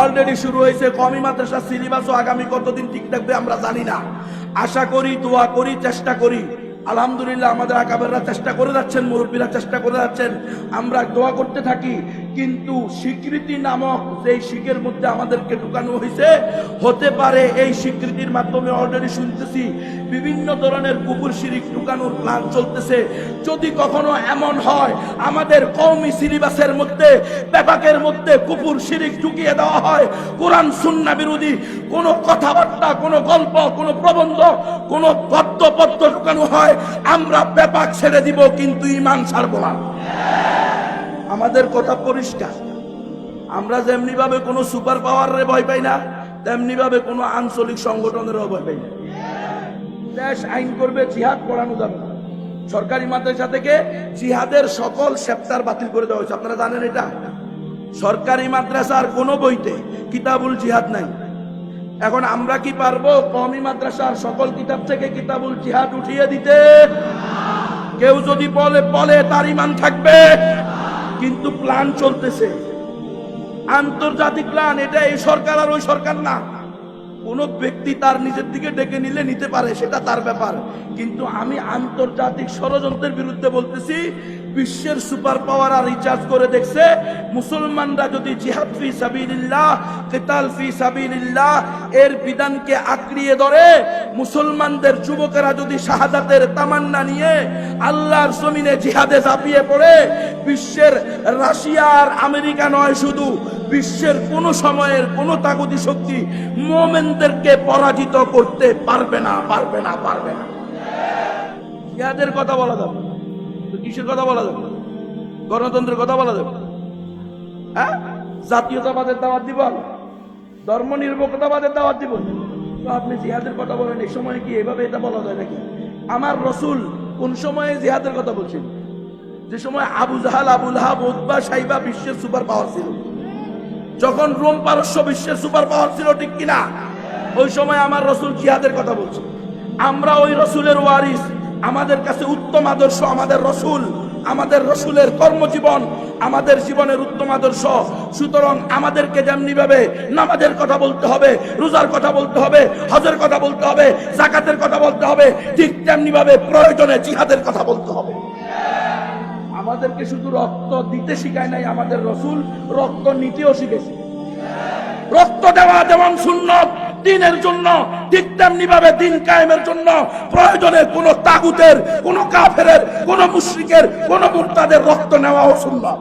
Already শুরু হয়েছে। কওমি মাদ্রাসা সিলেবাসও আগামী কতদিন ঠিক থাকবে আমরা জানি না। আশা করি, দোয়া করি, চেষ্টা করি। আলহামদুলিল্লাহ আমাদের আকাবেররা চেষ্টা করে যাচ্ছেন, মুরব্বীরা চেষ্টা করে যাচ্ছেন, আমরা দোয়া করতে থাকি। কিন্তু স্বীকৃতি নামক যেই শিখের মধ্যে আমাদেরকে ঢুকানো হয়েছে, হতে পারে এই স্বীকৃতির মাধ্যমে অলরেডি শুনতেছি বিভিন্ন ধরনের কুফর শিরিক ঢুকানোর প্ল্যান চলতেছে। যদি কখনো এমন হয় আমাদের কওমি সিলেবাসের মধ্যে, পেপাকের মধ্যে কুফর শিরিক ঢুকিয়ে দেওয়া হয়, কোরআন সুন্নাহ বিরোধী কোনো কথাবার্তা, কোনো গল্প, কোনো প্রবন্ধ, কোনো গদ্যপদ্য ঢুকানো হয়, আমরা পেপাক ছেড়ে দিব, কিন্তু ঈমান ছাড়বো না। আমাদের কথা পরিষ্কার। আমরা যেমনি ভাবে কোনো সুপার পাওয়ারের ভয় পাই না, তেমনি ভাবে কোনো আঞ্চলিক সংগঠনেরও ভয় পাই না। দেশ আইন করবে, জিহাদ পড়ানো যাবে না। সরকারি মাদ্রাসা থেকে জিহাদের সকল চ্যাপ্টার বাতিল করে দেওয়া হয়েছে, আপনারা জানেন এটা। সরকারি মাদ্রাসার কোনো বইতে কিতাবুল জিহাদ নাই। এখন আমরা কি পারবো কওমি মাদ্রাসার সকল কিতাব থেকে কিতাবুল জিহাদ উঠিয়ে দিতে? কেউ যদি বলে তার ঈমান থাকবে। কিন্তু প্ল্যান চলতেছে, আন্তর্জাতিক প্ল্যান। এটা এই সরকার আর ওই সরকার না। কোন ব্যক্তি তার নিজের দিকে ডেকে নিলে নিতে পারে, সেটা তার ব্যাপার। কিন্তু আমি আন্তর্জাতিক ষড়যন্ত্রের বিরুদ্ধে বলতেছি। বিশ্বের সুপার পাওয়াররা রিচার্জ করে দেখছে, মুসলমানরা যদি জিহাদ ফি সাবিলিল্লাহ, কিতাল ফি সাবিলিল্লাহ এর বিধানকে আঁকড়িয়ে ধরে, মুসলমানদের যুবকেরা যদি শাহাদাতের তামান্না নিয়ে আল্লাহর জমিনে জিহাদে ঝাঁপিয়ে পড়ে, বিশ্বের রাশিয়া আর আমেরিকা নয়, শুধু বিশ্বের কোন সময়ের কোন তাগুতি শক্তি মুমিনদেরকে পরাজিত করতে পারবে না, পারবে না, পারবে না। জিহাদের কথা বলা যাবে তো কিসের কথা বলা যাবে? গণতন্ত্রের কথা বলা যাবে? হ্যাঁ, জাতীয়তাবাদের দাওয়াত দিব, ধর্ম নিরপেক্ষতাবাদের দাওয়াত দিব, তো আপনি জিহাদের কথা বলেন। এই সময় কি এভাবে এটা বলা যায় নাকি? আমার রসুল কোন সময়ে জিহাদের কথা বলছেন? যে সময় আবু জাহাল, আবু লাহাব, উতবা, সাইবা বিশ্বের সুপার পাওয়ার ছিল, যখন রোম পারস্য বিশ্বের সুপার পাওয়ার ছিল, ঠিক কিনা? ওই সময় আমার রসুল জিহাদের কথা বলছে। আমরা ওই রসুলের ওয়ারিস, আমাদের কাছে উত্তম আদর্শ আমাদের রসুল, আমাদের রসুলের কর্মজীবন আমাদের জীবনের উত্তম আদর্শ। সুতরাং আমাদেরকে যেমনি ভাবে নামাজের কথা বলতে হবে, রোজার কথা বলতে হবে, হজের কথা বলতে হবে, যাকাতের কথা বলতে হবে, ঠিক তেমনি ভাবে প্রয়োজনে জিহাদের কথা বলতে হবে। আমাদেরকে শুধু রক্ত দিতে শিখায় নাই আমাদের রসুল, রক্ত নিতেও শিখেছে। রক্ত দেওয়া যেমন সুন্নত দ্বীনের জন্য, ঠিক তেমনি ভাবে দ্বীন কায়েমের জন্য প্রয়োজনে কোন তাগুতের, কোন কাফেরের, কোন মুশরিকের, কোন মুরতাদের রক্ত নেওয়াও সুন্নত।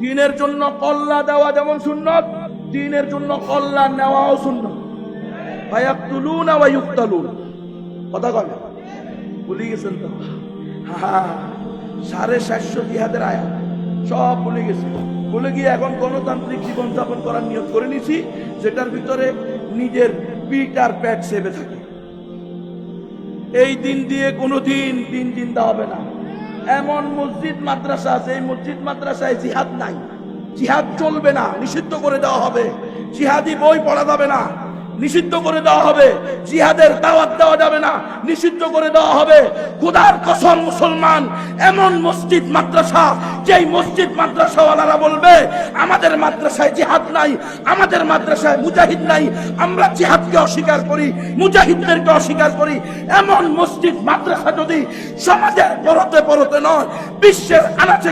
দ্বীনের জন্য কল্লা দেওয়া যেমন সুন্নত, দ্বীনের জন্য কল্লা নেওয়াও সুন্নত। ফায়াকতুলুনা ওয়া ইউকতালুন, কথা বলে ভুলে গেছেন তো? হ্যাঁ, 750 জিহাদের আয়াত সব ভুলে গেছে। বলে গিয়ে এখন গণতান্ত্রিক জীবনযাপন করার নিয়ত করে নিছি, যেটার ভিতরে নিজের পিঠ আর পেট সেবে থাকে। এই দিন দিয়ে কোনোদিন দিন জিন্দা হবে না। এমন মসজিদ মাদ্রাসা আছে, এই মসজিদ মাদ্রাসায় জিহাদ নাই, জিহাদ চলবে না, নিষিদ্ধ করে দেওয়া হবে। জিহাদি বই পড়া যাবে না, নিষিদ্ধ করে দেওয়া হবে। জিহাদের দাওয়াত দেওয়া যাবে না, নিষিদ্ধ করে দেওয়া হবে। খোদার কসম মুসলমান, এমন মসজিদ মাদ্রাসা, যেই মসজিদ মাদ্রাসাওয়ালারা বলবে আমাদের মাদ্রাসায় জিহাদ নাই, আমাদের মাদ্রাসায় মুজাহিদ নাই, আমরা জিহাদকে অস্বীকার করি, মুজাহিদদেরকে অস্বীকার করি, এমন মসজিদ মাদ্রাসা যদি সমাজের পরতে পরতে নয়, বিশ্বের আনাচে